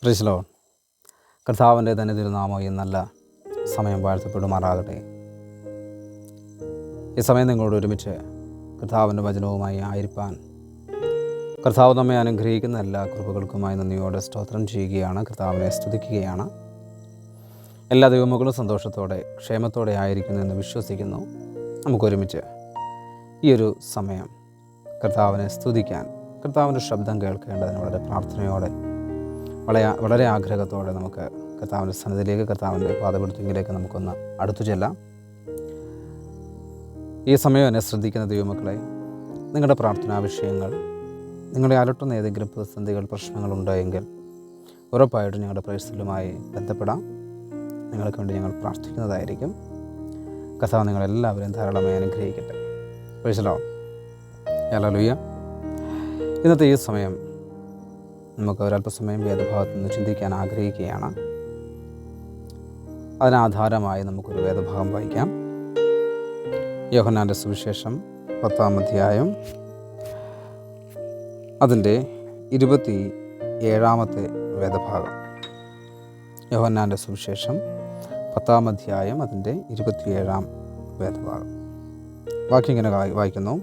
Praise Lord. കർത്താവിൻ്റെ തന്നെ തിരുനാമം ഈ നല്ല സമയം വാഴ്ത്തപ്പെടുമാറാകട്ടെ. ഈ സമയം നിങ്ങളോട് ഒരുമിച്ച് കർത്താവിൻ്റെ വചനവുമായി ആയിരിക്കാൻ കർത്താവ് നമ്മെ അനുഗ്രഹിക്കുന്ന എല്ലാ കൃപകൾക്കുമായി നന്ദിയോടെ സ്തോത്രം ചെയ്യുകയാണ്. കർത്താവിനെ സ്തുതിക്കുകയാണ്. എല്ലാ ദൈവമക്കളും സന്തോഷത്തോടെ ക്ഷേമത്തോടെ ആയിരിക്കുന്നു എന്ന് വിശ്വസിക്കുന്നു. നമുക്കൊരുമിച്ച് ഈ ഒരു സമയം കർത്താവിനെ സ്തുതിക്കാൻ, കർത്താവിൻ്റെ ശബ്ദം കേൾക്കേണ്ടതിന് വളരെ പ്രാർത്ഥനയോടെ വളരെ ആഗ്രഹത്തോടെ നമുക്ക് കർത്താവിൻ്റെ സന്നിധിയിലേക്ക്, കർത്താവിൻ്റെ പാദപീഠത്തിലേക്ക് നമുക്കൊന്ന് അടുത്തു ചെല്ലാം. ഈ സമയം എന്നെ ശ്രദ്ധിക്കുന്ന ദൈവമക്കളെ, നിങ്ങളുടെ പ്രാർത്ഥനാ വിഷയങ്ങൾ, നിങ്ങളെ അലട്ടുന്ന ഏതെങ്കിലും പ്രതിസന്ധികൾ, പ്രശ്നങ്ങളുണ്ടായെങ്കിൽ ഉറപ്പായിട്ടും ഞങ്ങളുടെ പ്രേഴ്സലുമായി ബന്ധപ്പെടാം. നിങ്ങൾക്ക് വേണ്ടി ഞങ്ങൾ പ്രാർത്ഥിക്കുന്നതായിരിക്കും. കർത്താവ് നിങ്ങളെല്ലാവരെയും ധാരാളമായി അനുഗ്രഹിക്കട്ടെ. Price the Lord. ഹല്ലേലൂയ. ഇന്നത്തെ ഈ സമയം നമുക്ക് ഒരല്പസമയം വേദഭാഗത്ത് നിന്ന് ചിന്തിക്കാൻ ആഗ്രഹിക്കുകയാണ്. അതിനാധാരമായി നമുക്കൊരു വേദഭാഗം വായിക്കാം. യോഹന്നാൻ്റെ സുവിശേഷം 10-ാം അധ്യായം അതിൻ്റെ 27-ാമത്തെ വേദഭാഗം. യോഹന്നാൻ്റെ സുവിശേഷം 10-ാം അധ്യായം അതിൻ്റെ 27-ാം വേദഭാഗം. വാക്യം ഇങ്ങനെ വായിക്കുന്നു: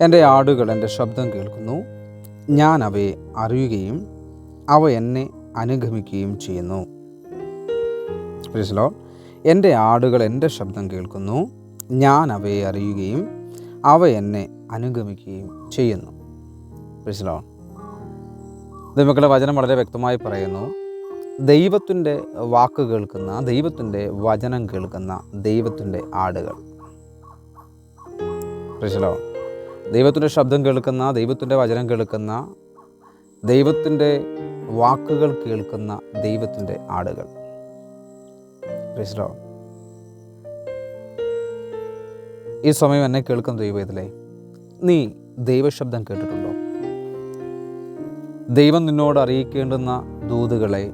എൻ്റെ ആടുകൾ എൻ്റെ ശബ്ദം കേൾക്കുന്നു, ഞാൻ അവയെ അറിയുകയും അവ എന്നെ അനുഗമിക്കുകയും ചെയ്യുന്നു. Price the Lord. എൻ്റെ ആടുകൾ എൻ്റെ ശബ്ദം കേൾക്കുന്നു, ഞാൻ അവയെ അറിയുകയും അവ എന്നെ അനുഗമിക്കുകയും ചെയ്യുന്നു. Price the Lord. ദൈവമക്കളുടെ വചനം വളരെ വ്യക്തമായി പറയുന്നു, ദൈവത്തിൻ്റെ വാക്ക് കേൾക്കുന്ന, ദൈവത്തിൻ്റെ വചനം കേൾക്കുന്ന ദൈവത്തിൻ്റെ ആടുകൾ. Price the Lord. ദൈവത്തിൻ്റെ ശബ്ദം കേൾക്കുന്ന, ദൈവത്തിൻ്റെ വചനം കേൾക്കുന്ന, ദൈവത്തിൻ്റെ വാക്കുകൾ കേൾക്കുന്ന ദൈവത്തിൻ്റെ ആടുകൾ. Price the Lord. ഈ സമയം എന്നെ കേൾക്കുന്ന ദൈവത്തിലെ, നീ ദൈവശബ്ദം കേട്ടിട്ടുണ്ടോ? ദൈവം നിന്നോട് അറിയിക്കേണ്ടുന്ന ദൂതുകളെ,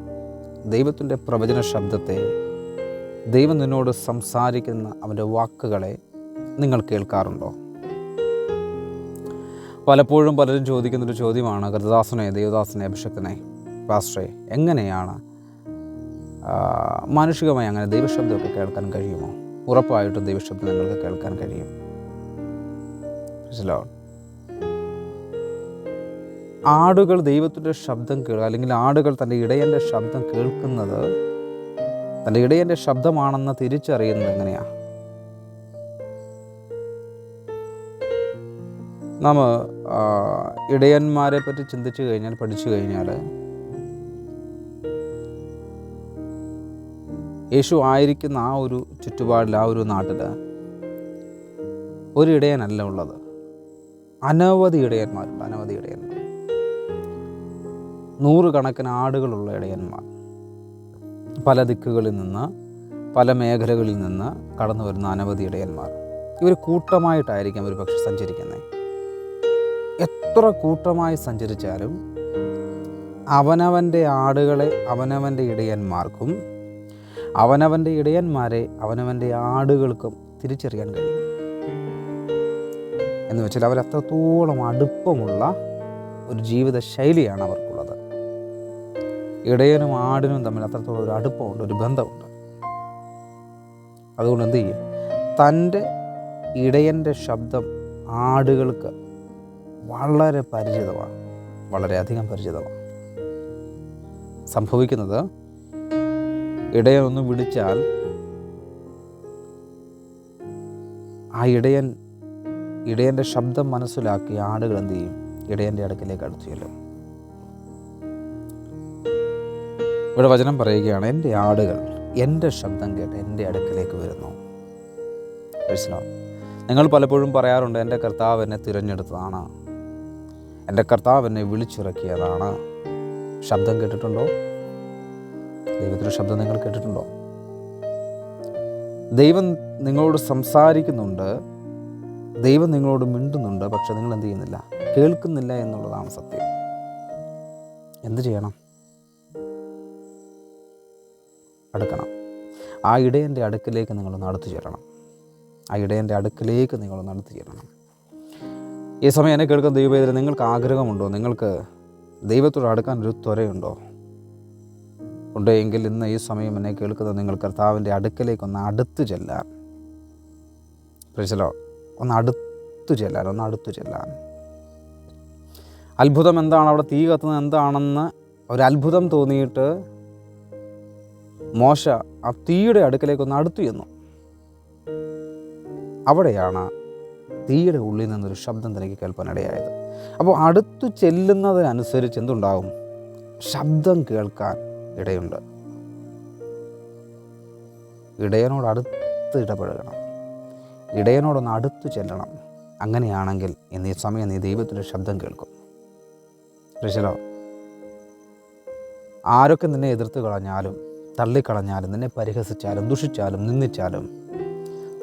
ദൈവത്തിൻ്റെ പ്രവചന ശബ്ദത്തെ, ദൈവം നിന്നോട് സംസാരിക്കുന്ന അവൻ്റെ വാക്കുകളെ നിങ്ങൾ കേൾക്കാറുണ്ടോ? പലപ്പോഴും പലരും ചോദിക്കുന്നൊരു ചോദ്യമാണ്, കർത്തദാസനെ, ദൈവദാസനെ, അഭിഷക്തനെ, പാസ്റ്ററെ, എങ്ങനെയാണ് മാനുഷികമായി അങ്ങനെ ദൈവശബ്ദമൊക്കെ കേൾക്കാൻ കഴിയുമോ? ഉറപ്പായിട്ടും ദൈവശബ്ദം നിങ്ങൾക്ക് കേൾക്കാൻ കഴിയും. മനസ്സിലാവും. ആടുകൾ ദൈവത്തിൻ്റെ ശബ്ദം അല്ലെങ്കിൽ ആടുകൾ തൻ്റെ ഇടയൻ്റെ ശബ്ദം കേൾക്കുന്നത്, തൻ്റെ ഇടയൻ്റെ ശബ്ദമാണെന്ന് തിരിച്ചറിയുന്നത് എങ്ങനെയാണ്? നാം ഇടയന്മാരെ പറ്റി ചിന്തിച്ചു കഴിഞ്ഞാൽ, പഠിച്ചു കഴിഞ്ഞാൽ, യേശു ആയിരിക്കുന്ന ആ ഒരു ചുറ്റുപാടിൽ, ആ ഒരു നാട്ടിൽ ഒരു ഇടയനല്ല ഉള്ളത്, അനവധി ഇടയന്മാരുണ്ട്. അനവധി ഇടയന്മാർ, 100 കണക്കിന് ആടുകളുള്ള ഇടയന്മാർ, പല ദിക്കുകളിൽ നിന്ന്, പല മേഖലകളിൽ നിന്ന് കടന്നു വരുന്ന അനവധി ഇടയന്മാർ. ഇവർ കൂട്ടമായിട്ടായിരിക്കും ഒരു പക്ഷെ സഞ്ചരിക്കുന്നത്. എത്ര കൂട്ടമായി സഞ്ചരിച്ചാലും അവനവൻ്റെ ആടുകളെ അവനവൻ്റെ ഇടയന്മാർക്കും അവനവൻ്റെ ഇടയന്മാരെ അവനവൻ്റെ ആടുകൾക്കും തിരിച്ചറിയാൻ കഴിയും. എന്ന് വെച്ചാൽ അവരത്രത്തോളം അടുപ്പമുള്ള ഒരു ജീവിത ശൈലിയാണ് അവർക്കുള്ളത്. ഇടയനും ആടിനും തമ്മിൽ അത്രത്തോളം ഒരു അടുപ്പമുണ്ട്, ഒരു ബന്ധമുണ്ട്. അതുകൊണ്ട് എന്ത് ചെയ്യും? തൻ്റെ ഇടയൻ്റെ ശബ്ദം ആടുകൾക്ക് വളരെ പരിചിതമാണ്, വളരെയധികം പരിചിതമാണ്. സംഭവിക്കുന്നത്, ഇടയനൊന്ന് വിളിച്ചാൽ ആ ഇടയൻ്റെ ശബ്ദം മനസ്സിലാക്കി ആടുകൾ എന്ത് ചെയ്യും? ഇടയൻ്റെ അടുക്കിലേക്ക് അടുത്തു ചെല്ലും. ഇവിടെ വചനം പറയുകയാണ്, എൻ്റെ ആടുകൾ എൻ്റെ ശബ്ദം കേട്ട് എൻ്റെ അടുക്കിലേക്ക് വരുന്നു. നിങ്ങൾ പലപ്പോഴും പറയാറുണ്ട്, എൻ്റെ കർത്താവ് എന്നെ തിരഞ്ഞെടുത്തതാണ്, എൻ്റെ കർത്താവ് എന്നെ വിളിച്ചിറക്കിയതാണ്. ശബ്ദം കേട്ടിട്ടുണ്ടോ? ദൈവത്തിൻ്റെ ശബ്ദം നിങ്ങൾ കേട്ടിട്ടുണ്ടോ? ദൈവം നിങ്ങളോട് സംസാരിക്കുന്നുണ്ട്, ദൈവം നിങ്ങളോട് മിണ്ടുന്നുണ്ട്. പക്ഷെ നിങ്ങൾ എന്ത് ചെയ്യുന്നില്ല? കേൾക്കുന്നില്ല എന്നുള്ളതാണ് സത്യം. എന്ത് ചെയ്യണം? അടുക്കണം. ആ ഇടയൻ്റെ അടുക്കിലേക്ക് നിങ്ങളൊന്ന് അടുത്തു ചേരണം. ആ ഇടയൻ്റെ അടുക്കിലേക്ക് നിങ്ങളൊന്ന് അടുത്തു ചേരണം. ഈ സമയം എന്നെ കേൾക്കുന്ന ദൈവവേദന, നിങ്ങൾക്ക് ആഗ്രഹമുണ്ടോ? നിങ്ങൾക്ക് ദൈവത്തോട് അടുക്കാൻ ഒരു ത്വരയുണ്ടോ? ഉണ്ട് എങ്കിൽ ഇന്ന് ഈ സമയം എന്നെ കേൾക്കുന്ന നിങ്ങൾ കർത്താവിൻ്റെ അടുക്കലേക്കൊന്ന് അടുത്ത് ചെല്ലാൻ, പ്രൈസ്, ഒന്ന് അടുത്തു ചെല്ലാൻ. അത്ഭുതം എന്താണ്, അവിടെ തീ കത്തുന്നത് എന്താണെന്ന് ഒരത്ഭുതം തോന്നിയിട്ട് മോശ ആ തീയുടെ അടുക്കലേക്കൊന്ന് അടുത്തു ചെന്നു. അവിടെയാണ് തീയുടെ ഉള്ളിൽ നിന്നൊരു ശബ്ദം തനിക്ക് കേൾക്കാനിടയായത്. അപ്പോൾ അടുത്തു ചെല്ലുന്നതിനനുസരിച്ച് എന്തുണ്ടാകും? ശബ്ദം കേൾക്കാൻ ഇടയുണ്ട്. ഇടയനോട് അടുത്ത് ഇടപഴകണം, ഇടയനോടൊന്ന് അടുത്തു ചെല്ലണം. അങ്ങനെയാണെങ്കിൽ ഇന്ന് ഈ സമയം നീ ദൈവത്തിൻ്റെ ശബ്ദം കേൾക്കും. പ്രൈസ്. ആരൊക്കെ നിന്നെ എതിർത്ത് കളഞ്ഞാലും, തള്ളിക്കളഞ്ഞാലും, നിന്നെ പരിഹസിച്ചാലും, ദുഷിച്ചാലും, നിന്ദിച്ചാലും,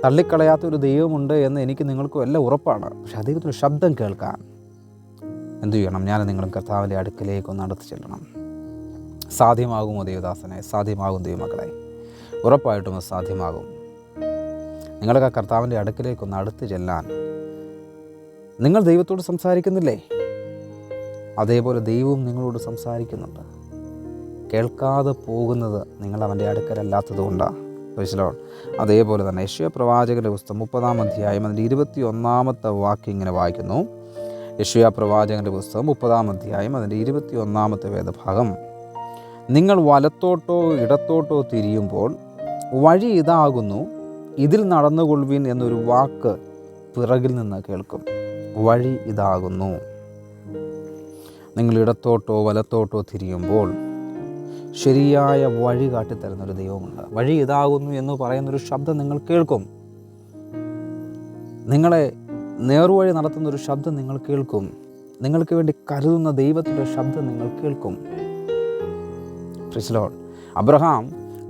തള്ളിക്കളയാത്തൊരു ദൈവമുണ്ട് എന്ന് എനിക്ക് നിങ്ങൾക്കും എല്ലാം ഉറപ്പാണ്. പക്ഷേ ആ ദൈവത്തിൻ്റെ ശബ്ദം കേൾക്കാൻ എന്തു ചെയ്യണം? ഞാൻ നിങ്ങളും കർത്താവിൻ്റെ അടുക്കലേക്കൊന്ന് അടുത്ത് ചെല്ലണം. സാധ്യമാകുമോ ദൈവദാസനെ? സാധ്യമാകും ദൈവമക്കളെ, ഉറപ്പായിട്ടും അത് സാധ്യമാകും. നിങ്ങൾക്ക് ആ കർത്താവിൻ്റെ അടുക്കലേക്കൊന്ന് അടുത്ത് ചെല്ലാൻ നിങ്ങൾ ദൈവത്തോട് സംസാരിക്കുന്നില്ലേ? അതേപോലെ ദൈവവും നിങ്ങളോട് സംസാരിക്കുന്നുണ്ട്. കേൾക്കാതെ പോകുന്നത് നിങ്ങൾ അവൻ്റെ അടുക്കലല്ലാത്തത് കൊണ്ടാണ്. പ്രൈസ്. അതേപോലെ തന്നെ യെശയ്യാ പ്രവാചകൻ്റെ പുസ്തകം 30-ാം അധ്യായം അതിൻ്റെ 21-ാമത്തെ വാക്യം ഇങ്ങനെ വായിക്കുന്നു. യെശയ്യാ പ്രവാചകൻ്റെ പുസ്തകം 30-ാം അധ്യായം അതിൻ്റെ 21-ാമത്തെ വേദഭാഗം: നിങ്ങൾ വലത്തോട്ടോ ഇടത്തോട്ടോ തിരിയുമ്പോൾ വഴി ഇതാകുന്നു, ഇതിൽ നടന്നുകൊള്ളുവിൻ എന്നൊരു വാക്ക് പിറകിൽ നിന്ന് കേൾക്കും. വഴി ഇതാകുന്നു. നിങ്ങൾ ഇടത്തോട്ടോ വലത്തോട്ടോ തിരിയുമ്പോൾ ശരിയായ വഴി കാട്ടിത്തരുന്നൊരു ദൈവമുണ്ട്. വഴി ഇതാകുന്നു എന്ന് പറയുന്നൊരു ശബ്ദം നിങ്ങൾ കേൾക്കും. നിങ്ങളെ നേർവഴി നടത്തുന്നൊരു ശബ്ദം നിങ്ങൾ കേൾക്കും. നിങ്ങൾക്ക് വേണ്ടി കരുതുന്ന ദൈവത്തിൻ്റെ ശബ്ദം നിങ്ങൾ കേൾക്കും. Praise Lord. അബ്രഹാം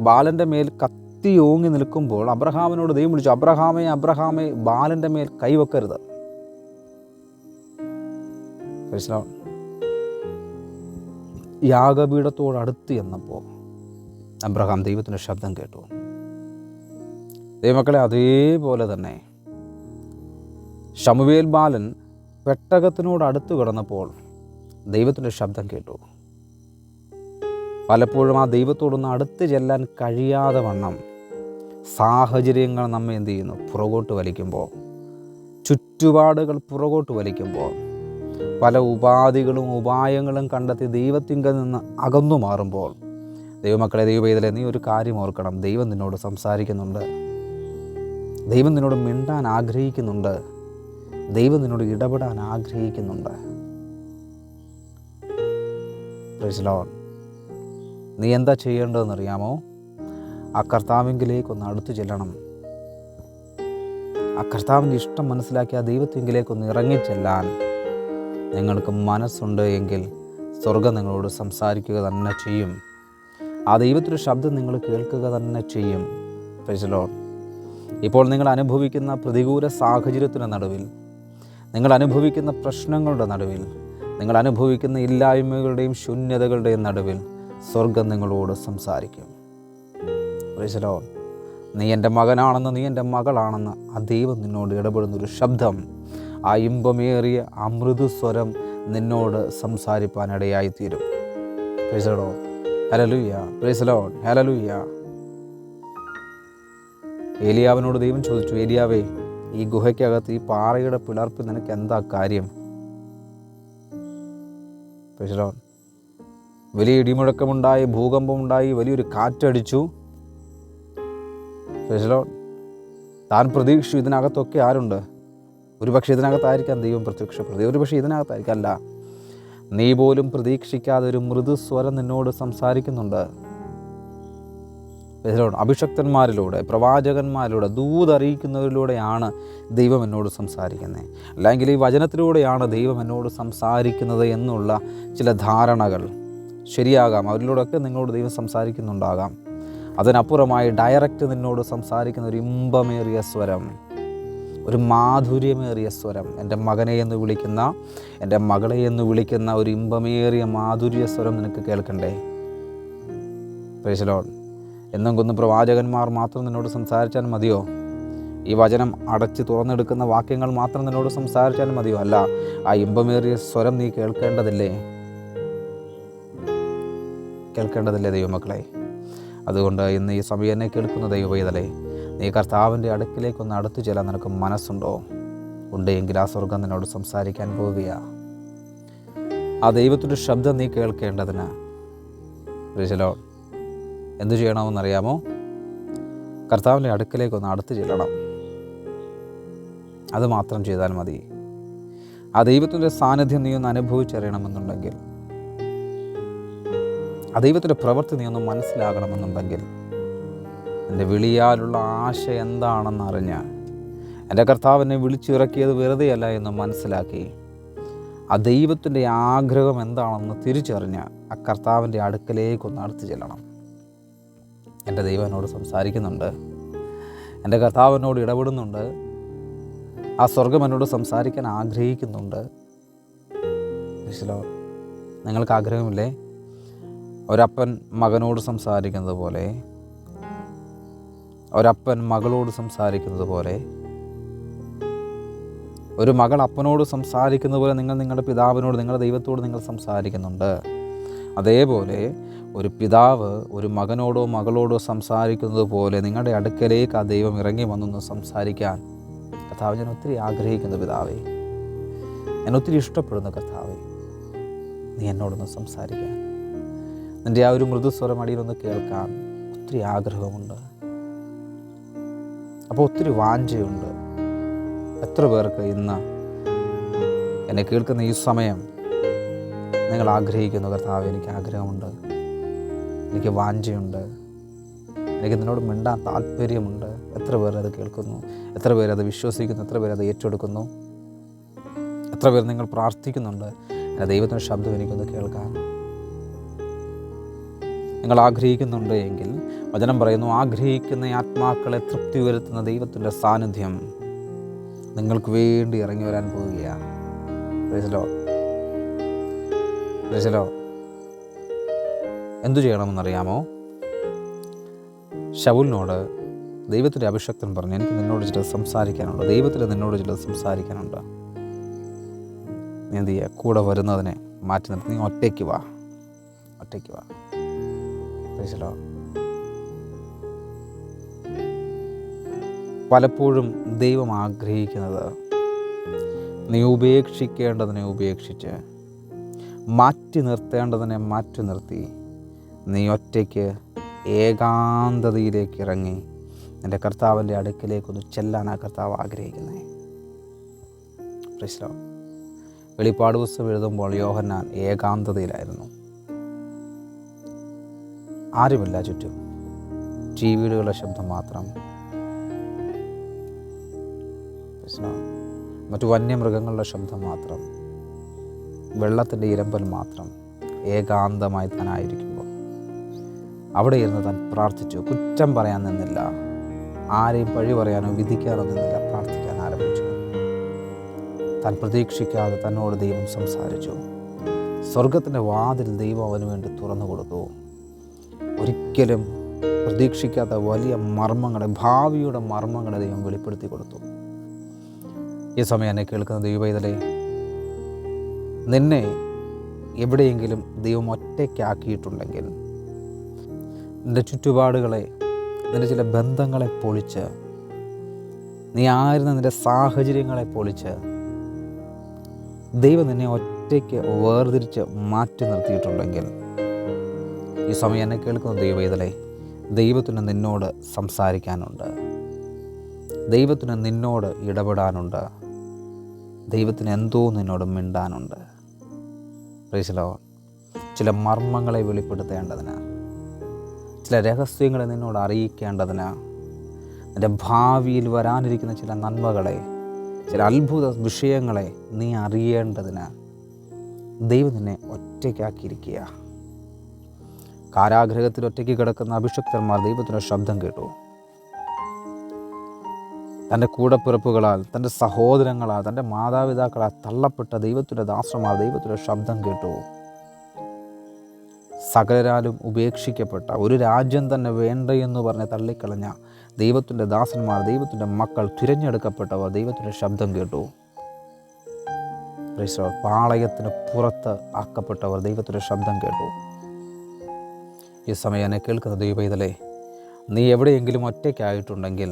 ബാലൻ്റെ മേൽ കത്തിയോങ്ങി നിൽക്കുമ്പോൾ അബ്രഹാമിനോട് ദൈവം വിളിച്ചു, അബ്രഹാമേ അബ്രഹാമേ, ബാലൻ്റെ മേൽ കൈവെക്കരുത്. Praise Lord. യാഗപീഠത്തോട് അടുത്ത് ചെന്നപ്പോൾ അബ്രഹാം ദൈവത്തിൻ്റെ ശബ്ദം കേട്ടു. ദൈവമക്കളെ, അതേപോലെ തന്നെ ശമൂവേൽ ബാലൻ പെട്ടകത്തിനോട് അടുത്ത് കിടന്നപ്പോൾ ദൈവത്തിൻ്റെ ശബ്ദം കേട്ടു. പലപ്പോഴും ആ ദൈവത്തോടൊന്ന് അടുത്ത് ചെല്ലാൻ കഴിയാതെ വണ്ണം സാഹചര്യങ്ങൾ നമ്മെ എന്ത് ചെയ്യുന്നു? പുറകോട്ട് വലിക്കുമ്പോൾ, ചുറ്റുപാടുകൾ പുറകോട്ട് വലിക്കുമ്പോൾ, പല ഉപാധികളും ഉപായങ്ങളും കണ്ടെത്തി ദൈവത്തിങ്കൽ നിന്ന് അകന്നു മാറുമ്പോൾ, ദൈവമക്കളെ, ദൈവവേദന, നീ ഒരു കാര്യം ഓർക്കണം. ദൈവം നിന്നോട് സംസാരിക്കുന്നുണ്ട്. ദൈവം നിന്നോട് മിണ്ടാൻ ആഗ്രഹിക്കുന്നുണ്ട്. ദൈവം നിന്നോട് ഇടപെടാൻ ആഗ്രഹിക്കുന്നുണ്ട്. Praise Lord. നീ എന്താ ചെയ്യേണ്ടതെന്നറിയാമോ? ആ കർത്താവിങ്കിലേക്കൊന്ന് അടുത്ത് ചെല്ലണം. ആ കർത്താവിൻ്റെ ഇഷ്ടം മനസ്സിലാക്കി ആ ദൈവത്തിങ്കിലേക്കൊന്ന് ഇറങ്ങിച്ചെല്ലാൻ നിങ്ങൾക്ക് മനസ്സുണ്ട് എങ്കിൽ സ്വർഗം നിങ്ങളോട് സംസാരിക്കുക തന്നെ ചെയ്യും. ആ ദൈവത്തിൻ്റെ ശബ്ദം നിങ്ങൾ കേൾക്കുക തന്നെ ചെയ്യും. Praise Lord. ഇപ്പോൾ നിങ്ങൾ അനുഭവിക്കുന്ന പ്രതികൂല സാഹചര്യത്തിൻ്റെ നടുവിൽ, നിങ്ങൾ അനുഭവിക്കുന്ന പ്രശ്നങ്ങളുടെ നടുവിൽ, നിങ്ങൾ അനുഭവിക്കുന്ന ഇല്ലായ്മകളുടെയും ശൂന്യതകളുടെയും നടുവിൽ സ്വർഗം നിങ്ങളോട് സംസാരിക്കും. Praise Lord. നീ എൻ്റെ മകനാണെന്ന്, നീ എൻ്റെ മകളാണെന്ന് ആ ദൈവം നിന്നോട് ഇടപെടുന്നൊരു ശബ്ദം, ആ ഇമ്പമേറിയ ആ മൃദുസ്വരം നിന്നോട് സംസാരിപ്പാനിടയായിത്തീരും. Praise Lord. Hallelujah. Praise Lord. Hallelujah. ഏലിയാവിനോട് ദൈവം ചോദിച്ചു, ഏലിയാവേ, ഈ ഗുഹയ്ക്കകത്ത് ഈ പാറയുടെ പിളർപ്പ് നിനക്ക് എന്താ കാര്യം? Praise Lord. വലിയ ഇടിമുഴക്കമുണ്ടായി, ഭൂകമ്പമുണ്ടായി, വലിയൊരു കാറ്റടിച്ചു. Praise Lord. താൻ പ്രതീക്ഷിച്ചു ഇതിനകത്തൊക്കെ ആരുണ്ട്? ഒരുപക്ഷെ ഇതിനകത്തായിരിക്കാം ദൈവം പ്രത്യക്ഷപ്പെടുന്നത്, ഒരുപക്ഷെ ഇതിനകത്തായിരിക്കാം. അല്ല, നീ പോലും പ്രതീക്ഷിക്കാതെ ഒരു മൃദുസ്വരം നിന്നോട് സംസാരിക്കുന്നുണ്ട്. അഭിഷക്തന്മാരിലൂടെ, പ്രവാചകന്മാരിലൂടെ, ദൂതറിയിക്കുന്നവരിലൂടെയാണ് ദൈവം എന്നോട് സംസാരിക്കുന്നത്. അല്ലെങ്കിൽ ഈ വചനത്തിലൂടെയാണ് ദൈവം എന്നോട് സംസാരിക്കുന്നത് എന്നുള്ള ചില ധാരണകൾ ശരിയാകാം. അവരിലൂടെയൊക്കെ നിങ്ങളോട് ദൈവം സംസാരിക്കുന്നുണ്ടാകാം. അതിനപ്പുറമായി ഡയറക്റ്റ് നിന്നോട് സംസാരിക്കുന്ന ഒരു ഇമ്പമേറിയ സ്വരം, ഒരു മാധുര്യമേറിയ സ്വരം, എൻ്റെ മകനെ എന്ന് വിളിക്കുന്ന, എൻ്റെ മകളെ എന്ന് വിളിക്കുന്ന ഒരു ഇമ്പമേറിയ മാധുര്യ സ്വരം നിനക്ക് കേൾക്കണ്ടേ? Praise Lord. എന്നെങ്കൊന്ന് പ്രവാചകന്മാർ മാത്രം നിന്നോട് സംസാരിച്ചാൽ മതിയോ? ഈ വചനം അടച്ച് തുറന്നെടുക്കുന്ന വാക്യങ്ങൾ മാത്രം നിന്നോട് സംസാരിച്ചാൽ മതിയോ? അല്ല, ആ ഇമ്പമേറിയ സ്വരം നീ കേൾക്കേണ്ടതില്ലേ? കേൾക്കേണ്ടതില്ലേ ദൈവമക്കളെ? അതുകൊണ്ട് ഇന്ന് ഈ സമയം എന്നെ കേൾക്കുന്ന ദൈവവേദലേ, നീ കർത്താവിൻ്റെ അടുക്കിലേക്കൊന്ന് അടുത്തു ചെല്ലാൻ നിനക്ക് മനസ്സുണ്ടോ? ഉണ്ടെങ്കിൽ ആ സ്വർഗം നിന്നോട് സംസാരിക്കാൻ പോവുകയാണ്. ആ ദൈവത്തിൻ്റെ ശബ്ദം നീ കേൾക്കേണ്ടതിന് പ്രൈസലോ എന്തു ചെയ്യണമെന്നറിയാമോ? കർത്താവിൻ്റെ അടുക്കിലേക്കൊന്ന് അടുത്ത് ചെല്ലണം. അത് മാത്രം ചെയ്താൽ മതി. ആ ദൈവത്തിൻ്റെ സാന്നിധ്യം നീ ഒന്ന് അനുഭവിച്ചറിയണമെന്നുണ്ടെങ്കിൽ, ആ ദൈവത്തിൻ്റെ പ്രവൃത്തി നീ ഒന്ന് മനസ്സിലാകണമെന്നുണ്ടെങ്കിൽ, എൻ്റെ വിളിയാലുള്ള ആശ എന്താണെന്നറിഞ്ഞ് എൻ്റെ കർത്താവിനെ വിളിച്ചിറക്കിയത് വെറുതെയല്ല എന്ന് മനസ്സിലാക്കി, ആ ദൈവത്തിൻ്റെ ആഗ്രഹം എന്താണെന്ന് തിരിച്ചറിഞ്ഞ് ആ കർത്താവിൻ്റെ അടുക്കലേക്കൊന്ന് അടുത്ത് ചെല്ലണം. എൻ്റെ ദൈവം എന്നോട് സംസാരിക്കുന്നുണ്ട്, എൻ്റെ കർത്താവ് എന്നോട് ഇടപെടുന്നുണ്ട്, ആ സ്വർഗം എന്നോട് സംസാരിക്കാൻ ആഗ്രഹിക്കുന്നുണ്ട്. നിങ്ങൾക്ക് ആഗ്രഹമില്ലേ? ഒരപ്പൻ മകനോട് സംസാരിക്കുന്നത് പോലെ, ഒരപ്പൻ മകളോട് സംസാരിക്കുന്നത് പോലെ, ഒരു മകൾ അപ്പനോട് സംസാരിക്കുന്നത് പോലെ നിങ്ങൾ നിങ്ങളുടെ പിതാവിനോട്, നിങ്ങളുടെ ദൈവത്തോട് നിങ്ങൾ സംസാരിക്കുന്നുണ്ട്. അതേപോലെ ഒരു പിതാവ് ഒരു മകനോടോ മകളോടോ സംസാരിക്കുന്നത് പോലെ നിങ്ങളുടെ അടുക്കലേക്ക് ആ ദൈവം ഇറങ്ങി വന്നൊന്ന് സംസാരിക്കാൻ കർത്താവ് ഞാൻ ഒത്തിരി ആഗ്രഹിക്കുന്നു. പിതാവേ, ഞാൻ ഒത്തിരി ഇഷ്ടപ്പെടുന്നു കർത്താവേ, നീ എന്നോടൊന്ന് സംസാരിക്കാൻ, നിൻ്റെ ആ ഒരു മൃദുസ്വരം അടിയിലൊന്ന് കേൾക്കാൻ ഒത്തിരി ആഗ്രഹമുണ്ട്. അപ്പോൾ ഒത്തിരി വാഞ്ചയുണ്ട്. എത്ര പേർക്ക് ഇന്ന് എന്നെ കേൾക്കുന്ന ഈ സമയം നിങ്ങൾ ആഗ്രഹിക്കുന്നു, കർത്താവ് എനിക്ക് ആഗ്രഹമുണ്ട്, എനിക്ക് വാഞ്ചയുണ്ട്, എനിക്ക് നിന്നോട് മിണ്ടാൻ താല്പര്യമുണ്ട്. എത്ര പേർ അത് കേൾക്കുന്നു? എത്ര പേരത് വിശ്വസിക്കുന്നു? എത്ര പേരത് ഏറ്റെടുക്കുന്നു? എത്ര പേർ നിങ്ങൾ പ്രാർത്ഥിക്കുന്നുണ്ട്, എൻ്റെ ദൈവത്തിൻ്റെ ശബ്ദം എനിക്കൊന്ന് കേൾക്കാൻ? നിങ്ങൾ ആഗ്രഹിക്കുന്നുണ്ട് എങ്കിൽ വചനം പറയുന്നു, ആഗ്രഹിക്കുന്ന ആത്മാക്കളെ തൃപ്തി വരുത്തുന്ന ദൈവത്തിൻ്റെ സാന്നിധ്യം നിങ്ങൾക്ക് വേണ്ടി ഇറങ്ങി വരാൻ പോവുകയാണ്. എന്തു ചെയ്യണമെന്നറിയാമോ? ശൗലിനോട് ദൈവത്തിൻ്റെ അഭിഷക്തൻ പറഞ്ഞു, എനിക്ക് നിന്നോട് ചിലത് സംസാരിക്കാനുണ്ട്, ദൈവത്തിന് നിന്നോട് ചിലത് സംസാരിക്കാനുണ്ട്. നീ എന്ത് ചെയ്യുക? കൂടെ വരുന്നതിനെ മാറ്റി നിർത്തി നീ ഒറ്റയ്ക്ക് വാ. പലപ്പോഴും ദൈവം ആഗ്രഹിക്കുന്നത് നീ ഉപേക്ഷിക്കേണ്ടതിനെ ഉപേക്ഷിച്ച്, മാറ്റി നിർത്തേണ്ടതിനെ മാറ്റി നിർത്തി, നീ ഒറ്റയ്ക്ക് ഏകാന്തതയിലേക്ക് ഇറങ്ങി എൻ്റെ കർത്താവിൻ്റെ അടുക്കിലേക്കൊന്ന് ചെല്ലാനാണ് കർത്താവ് ആഗ്രഹിക്കുന്നത്. വെളിപ്പാട് പുസ്തകം എഴുതുമ്പോൾ യോഹന്നാൻ ഏകാന്തതയിലായിരുന്നു. ആരുമില്ല ചുറ്റും, ചീവീടുകളുടെ ശബ്ദം മാത്രം, മറ്റു വന്യമൃഗങ്ങളുടെ ശബ്ദം മാത്രം, വെള്ളത്തിൻ്റെ ഇരമ്പൽ മാത്രം. ഏകാന്തമായി താനായിരിക്കുമ്പോൾ അവിടെ ഇരുന്ന് താൻ പ്രാർത്ഥിച്ചു. കുറ്റം പറയാൻ നിന്നില്ല, ആരെയും പഴി പറയാനോ വിധിക്കാനോ നിന്നില്ല, പ്രാർത്ഥിക്കാൻ ആരംഭിച്ചു. താൻ പ്രതീക്ഷിക്കാതെ തന്നോട് ദൈവം സംസാരിച്ചു. സ്വർഗത്തിൻ്റെ വാതിൽ ദൈവം അവന് വേണ്ടി തുറന്നു കൊടുത്തു. ഒരിക്കലും പ്രതീക്ഷിക്കാത്ത വലിയ മർമ്മങ്ങളെ, ഭാവിയുടെ മർമ്മങ്ങളെ ദൈവം വെളിപ്പെടുത്തി കൊടുത്തു. ഈ സമയം എന്നെ കേൾക്കുന്ന ദൈവവേദലേ, നിന്നെ എവിടെയെങ്കിലും ദൈവം ഒറ്റയ്ക്കാക്കിയിട്ടുണ്ടെങ്കിൽ, നിൻ്റെ ചുറ്റുപാടുകളെ, നിൻ്റെ ചില ബന്ധങ്ങളെ പൊളിച്ച്, നീ ആയിരുന്ന നിൻ്റെ സാഹചര്യങ്ങളെ പൊളിച്ച് ദൈവം നിന്നെ ഒറ്റയ്ക്ക് വേർതിരിച്ച് മാറ്റി നിർത്തിയിട്ടുണ്ടെങ്കിൽ, ഈ സമയം എന്നെ കേൾക്കുന്ന ദൈവവേദലേ, ദൈവത്തിന് നിന്നോട് സംസാരിക്കാനുണ്ട്, ദൈവത്തിന് നിന്നോട് ഇടപെടാനുണ്ട്, ദൈവത്തിന് എന്തോ നിന്നോട് മിണ്ടാനുണ്ട്. Price the Lord. ചില മർമ്മങ്ങളെ വെളിപ്പെടുത്തേണ്ടതിന്, ചില രഹസ്യങ്ങളെ നിന്നോട് അറിയിക്കേണ്ടതിന്, നിൻ്റെ ഭാവിയിൽ വരാനിരിക്കുന്ന ചില നന്മകളെ, ചില അത്ഭുത വിഷയങ്ങളെ നീ അറിയേണ്ടതിന് ദൈവം നിന്നെ ഒറ്റയ്ക്കാക്കിയിരിക്കുക. കാരാഗൃഹത്തിൽ ഒറ്റയ്ക്ക് കിടക്കുന്ന അഭിഷക്തന്മാർ ദൈവത്തിൻ്റെ ശബ്ദം കേട്ടു. തൻ്റെ കൂടപ്പിറപ്പുകളാൽ, തൻ്റെ സഹോദരങ്ങളാൽ, തൻ്റെ മാതാപിതാക്കളാൽ തള്ളപ്പെട്ട ദൈവത്തിൻ്റെ ദാസന്മാർ ദൈവത്തിൻ്റെ ശബ്ദം കേട്ടു. സകലരാലും ഉപേക്ഷിക്കപ്പെട്ട, ഒരു രാജ്യം തന്നെ വേണ്ട എന്ന് പറഞ്ഞ് തള്ളിക്കളഞ്ഞ ദൈവത്തിൻ്റെ ദാസന്മാർ, ദൈവത്തിൻ്റെ മക്കൾ, തിരഞ്ഞെടുക്കപ്പെട്ടവർ ദൈവത്തിൻ്റെ ശബ്ദം കേട്ടു. പാളയത്തിന് പുറത്ത് ആക്കപ്പെട്ടവർ ദൈവത്തിൻ്റെ ശബ്ദം കേട്ടു. ഈ സമയം എന്നെ കേൾക്കുന്ന ദൈവപൈതലേ, നീ എവിടെയെങ്കിലും ഒറ്റയ്ക്കായിട്ടുണ്ടെങ്കിൽ,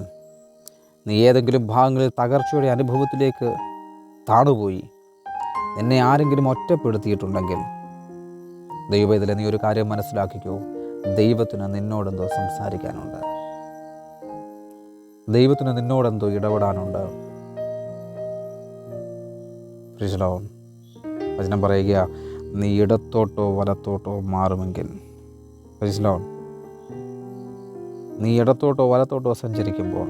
നീ ഏതെങ്കിലും ഭാഗങ്ങളിൽ തകർച്ചയുടെ അനുഭവത്തിലേക്ക് താണുപോയി, നിന്നെ ആരെങ്കിലും ഒറ്റപ്പെടുത്തിയിട്ടുണ്ടെങ്കിൽ, ദൈവപൈതലേ, നീ ഒരു കാര്യം മനസ്സിലാക്കിക്കോ, ദൈവത്തിന് നിന്നോടെന്തോ സംസാരിക്കാനുണ്ട്. ദൈവത്തിന് നിന്നോടെന്തോ ഇടപെടാനുണ്ട്. വചനം പറയുക, നീ ഇടത്തോട്ടോ വലത്തോട്ടോ മാറുമെങ്കിൽ, നീ ഇടത്തോട്ടോ വലത്തോട്ടോ സഞ്ചരിക്കുമ്പോൾ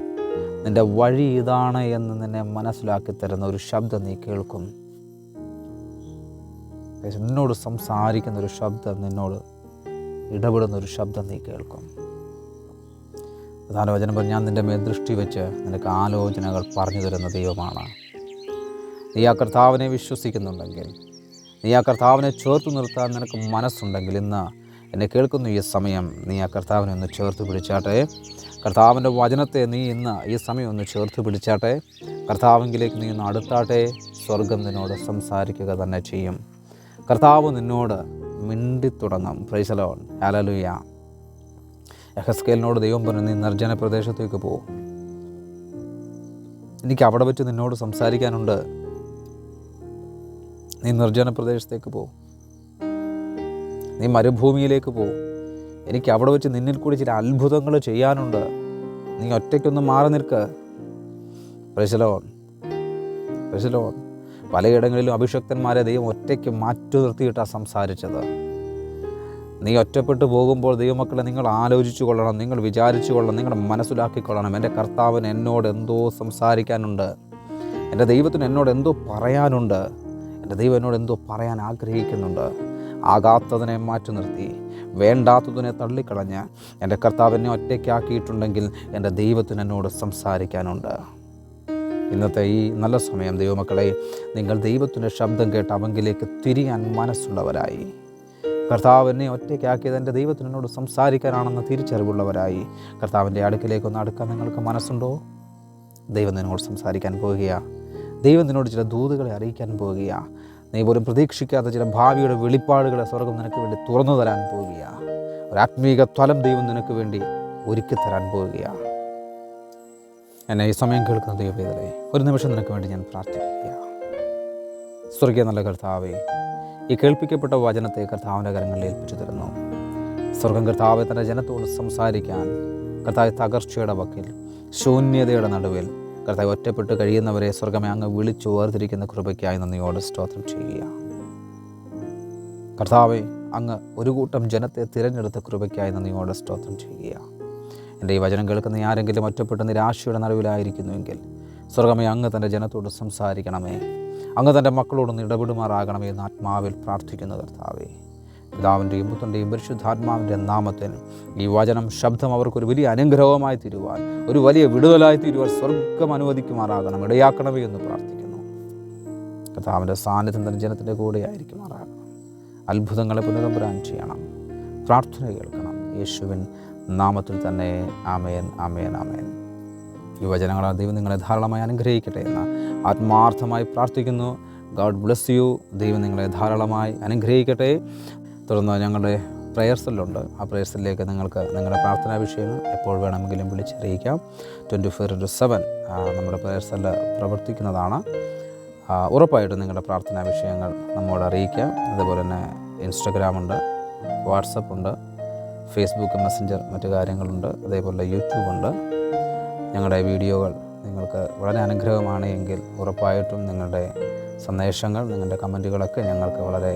നിൻ്റെ വഴി ഇതാണ് എന്ന് നിന്നെ മനസ്സിലാക്കി തരുന്ന ഒരു ശബ്ദം നീ കേൾക്കും. നിന്നോട് സംസാരിക്കുന്ന ഒരു ശബ്ദം, നിന്നോട് ഇടപെടുന്ന ഒരു ശബ്ദം നീ കേൾക്കും. പ്രധാന വചനം പറഞ്ഞ്, ഞാൻ നിൻ്റെ മേൽ ദൃഷ്ടി വെച്ച് നിനക്ക് ആലോചനകൾ പറഞ്ഞു തരുന്ന ദൈവമാണ്. നീ ആ കർത്താവിനെ വിശ്വസിക്കുന്നുണ്ടെങ്കിൽ, നീ ആ കർത്താവിനെ ചേർത്ത് നിർത്താൻ നിനക്ക് മനസ്സുണ്ടെങ്കിൽ, ഇന്ന് എന്നെ കേൾക്കുന്ന ഈ സമയം നീ ആ കർത്താവിനെ ഒന്ന് ചേർത്ത് പിടിച്ചാട്ടെ. കർത്താവിൻ്റെ വചനത്തെ നീ ഇന്ന് ഈ സമയം ഒന്ന് ചേർത്ത് പിടിച്ചാട്ടെ. കർത്താവിലേക്ക് നീ ഒന്ന് അടുത്താട്ടെ. സ്വർഗം നിന്നോട് സംസാരിക്കുക തന്നെ ചെയ്യും. കർത്താവ് നിന്നോട് മിണ്ടിത്തുടങ്ങും. Praise the Lord. ഹല്ലേലൂയ. യെഹെസ്കേലിനോട് ദൈവം പറഞ്ഞു, നീ നിർജ്ജന പ്രദേശത്തേക്ക് പോ, എനിക്ക് അവിടെ വെച്ച് നിന്നോട് സംസാരിക്കാനുണ്ട്. നീ നിർജ്ജന പ്രദേശത്തേക്ക് പോ, നീ മരുഭൂമിയിലേക്ക് പോ, എനിക്ക് അവിടെ വെച്ച് നിന്നിൽ കൂടി ചില അത്ഭുതങ്ങൾ ചെയ്യാനുണ്ട്. നീ ഒറ്റയ്ക്കൊന്ന് മാറി നിൽക്ക്. Price the Lord. Price the Lord. പലയിടങ്ങളിലും അഭിഷക്തന്മാരെ ദൈവം ഒറ്റയ്ക്ക് മാറ്റി നിർത്തിയിട്ടാണ് സംസാരിച്ചത്. നീ ഒറ്റപ്പെട്ടു പോകുമ്പോൾ ദൈവമക്കളെ, നിങ്ങൾ ആലോചിച്ചു കൊള്ളണം, നിങ്ങൾ വിചാരിച്ചു കൊള്ളണം, നിങ്ങൾ മനസ്സിലാക്കിക്കൊള്ളണം, എൻ്റെ കർത്താവിന് എന്നോട് എന്തോ സംസാരിക്കാനുണ്ട്, എൻ്റെ ദൈവത്തിന് എന്നോട് എന്തോ പറയാനുണ്ട്, എൻ്റെ ദൈവം എന്നോട് എന്തോ പറയാൻ ആഗ്രഹിക്കുന്നുണ്ട്. ആകാത്തതിനെ മാറ്റി നിർത്തി, വേണ്ടാത്തതിനെ തള്ളിക്കളഞ്ഞ് എൻ്റെ കർത്താവ് എന്നെ ഒറ്റയ്ക്കാക്കിയിട്ടുണ്ടെങ്കിൽ എൻ്റെ ദൈവത്തിന് എന്നോട് സംസാരിക്കാനുണ്ട്. ഇന്നത്തെ ഈ നല്ല സമയം ദൈവമക്കളെ, നിങ്ങൾ ദൈവത്തിൻ്റെ ശബ്ദം കേട്ട് അവങ്കിലേക്ക് തിരിയാൻ മനസ്സുള്ളവരായി, കർത്താവ് എന്നെ ഒറ്റയ്ക്കാക്കിയത് എൻ്റെ ദൈവത്തിന് എന്നോട് സംസാരിക്കാനാണെന്ന് തിരിച്ചറിവുള്ളവരായി കർത്താവിൻ്റെ അടുക്കിലേക്കൊന്ന് അടുക്കാൻ നിങ്ങൾക്ക് മനസ്സുണ്ടോ? ദൈവം നിന്നോട് സംസാരിക്കാൻ പോവുകയാണ്. ദൈവം നിന്നോട് ചില ദൂതുകളെ അറിയിക്കാൻ പോവുകയാണ്. നീ പോലും പ്രതീക്ഷിക്കാത്ത ചില ഭാവിയുടെ വെളിപ്പാടുകളെ സ്വർഗം നിനക്ക് വേണ്ടി തുറന്നു തരാൻ പോവുകയാണ്. ഒരു ആത്മീക തലം ദൈവം നിനക്ക് വേണ്ടി ഒരുക്കി തരാൻ പോവുകയാണ്. എന്നെ ഈ സമയം കേൾക്കുന്ന ദൈവവേദനയെ ഒരു നിമിഷം നിനക്ക് വേണ്ടി ഞാൻ പ്രാർത്ഥിക്കുക. സ്വർഗീയ നല്ല കർത്താവേ, ഈ കേൾപ്പിക്കപ്പെട്ട വചനത്തെ കർത്താവിൻ്റെ കരങ്ങളിൽ ഏൽപ്പിച്ചു തരുന്നു. സ്വർഗം കർത്താവെ തൻ്റെ ജനത്തോട് സംസാരിക്കാൻ, കർത്താവ് തകർച്ചയുടെ വക്കിൽ, ശൂന്യതയുടെ നടുവിൽ കർത്താവ് ഒറ്റപ്പെട്ട് കഴിയുന്നവരെ സ്വർഗമേ അങ്ങ് വിളിച്ചു വേർതിരിക്കുന്ന കൃപയ്ക്കായി നന്ദിയോടെ സ്തോത്രം ചെയ്യുക. കർത്താവെ, അങ്ങ് ഒരു കൂട്ടം ജനത്തെ തിരഞ്ഞെടുത്ത കൃപയ്ക്കായി നന്ദിയോടെ സ്തോത്രം ചെയ്യുക. എൻ്റെ ഈ വചനം കേൾക്കുന്ന ആരെങ്കിലും ഒറ്റപ്പെട്ട് നിരാശയുടെ നടുവിലായിരിക്കുന്നുവെങ്കിൽ സ്വർഗമേ അങ്ങ് തൻ്റെ ജനത്തോട് സംസാരിക്കണമേ, അങ്ങ് തൻ്റെ മക്കളോടൊന്ന് ഇടപെടുമാറാകണമേ എന്ന് ആത്മാവിൽ പ്രാർത്ഥിക്കുന്ന കർത്താവേ, പിതാവിൻ്റെയും പുത്രൻ്റെയും പരിശുദ്ധാത്മാവിൻ്റെ നാമത്തിൽ ഈ വചനം ശബ്ദം അവർക്കൊരു വലിയ അനുഗ്രഹമായി തീരുവാൻ, ഒരു വലിയ വിടുതലായി തീരുവാൻ സ്വർഗം അനുവദിക്കുമാറാകണം, ഇടയാക്കണമേ എന്ന് പ്രാർത്ഥിക്കുന്നു. കർത്താവിൻ്റെ സാന്നിധ്യം തൻ്റെ ജനത്തിൻ്റെ കൂടെ ആയിരിക്കുമാറാകണം. അത്ഭുതങ്ങളെ പുനരമ്പരാൻ ചെയ്യണം. പ്രാർത്ഥന കേൾക്കണം. യേശുവിൻ നാമത്തിൽ തന്നെ. ആമേൻ, ആമേൻ, ആമേൻ. ഈ വചനങ്ങളാൽ ദൈവം നിങ്ങളെ ധാരാളമായി അനുഗ്രഹിക്കട്ടെ എന്ന് ആത്മാർത്ഥമായി പ്രാർത്ഥിക്കുന്നു. God bless you. ദൈവം നിങ്ങളെ ധാരാളമായി അനുഗ്രഹിക്കട്ടെ. തുടർന്ന് ഞങ്ങളുടെ പ്രയർ സെല്ലുണ്ട്. ആ പ്രയർ സെല്ലിലേക്ക് നിങ്ങൾക്ക് നിങ്ങളുടെ പ്രാർത്ഥനാ വിഷയങ്ങൾ എപ്പോൾ വേണമെങ്കിലും വിളിച്ചറിയിക്കാം. 24/7 നമ്മുടെ പ്രയർ സെല്ല് പ്രവർത്തിക്കുന്നതാണ്. ഉറപ്പായിട്ടും നിങ്ങളുടെ പ്രാർത്ഥനാ വിഷയങ്ങൾ നമ്മോട് അറിയിക്കാം. അതുപോലെ തന്നെ ഇൻസ്റ്റഗ്രാമുണ്ട്, വാട്സപ്പുണ്ട്, ഫേസ്ബുക്ക് മെസ്സഞ്ചർ മറ്റു കാര്യങ്ങളുണ്ട്, അതേപോലെ യൂട്യൂബുണ്ട്. ഞങ്ങളുടെ വീഡിയോകൾ നിങ്ങൾക്ക് വളരെ അനുഗ്രഹമാണ് എങ്കിൽ ഉറപ്പായിട്ടും നിങ്ങളുടെ സന്ദേശങ്ങൾ, നിങ്ങളുടെ കമൻറ്റുകളൊക്കെ ഞങ്ങൾക്ക് വളരെ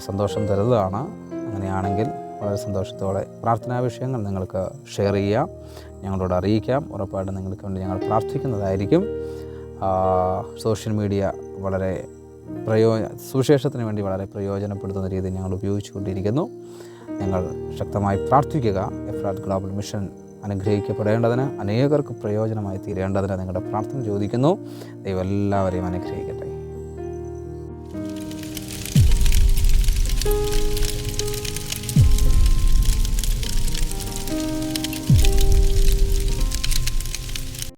സന്തോഷം തരുന്നതാണ്. അങ്ങനെയാണെങ്കിൽ വളരെ സന്തോഷത്തോടെ പ്രാർത്ഥനാ വിഷയങ്ങൾ നിങ്ങൾക്ക് ഷെയർ ചെയ്യാം, ഞങ്ങളോട് അറിയിക്കാം. ഉറപ്പായിട്ടും നിങ്ങൾക്ക് വേണ്ടി ഞങ്ങൾ പ്രാർത്ഥിക്കുന്നതായിരിക്കും. സോഷ്യൽ മീഡിയ വളരെ സുവിശേഷത്തിന് വേണ്ടി വളരെ പ്രയോജനപ്പെടുത്തുന്ന രീതിയിൽ ഞങ്ങൾ ഉപയോഗിച്ചുകൊണ്ടിരിക്കുന്നു. നിങ്ങൾ ശക്തമായി പ്രാർത്ഥിക്കുക. എഫ്രാത്ത് ഗ്ലോബൽ മിഷൻ അനുഗ്രഹിക്കപ്പെടേണ്ടതിന്, അനേകർക്ക് പ്രയോജനമായി തീരേണ്ടതിന് നിങ്ങളുടെ പ്രാർത്ഥന ചോദിക്കുന്നു. ദൈവം എല്ലാവരെയും അനുഗ്രഹിക്കട്ടെ.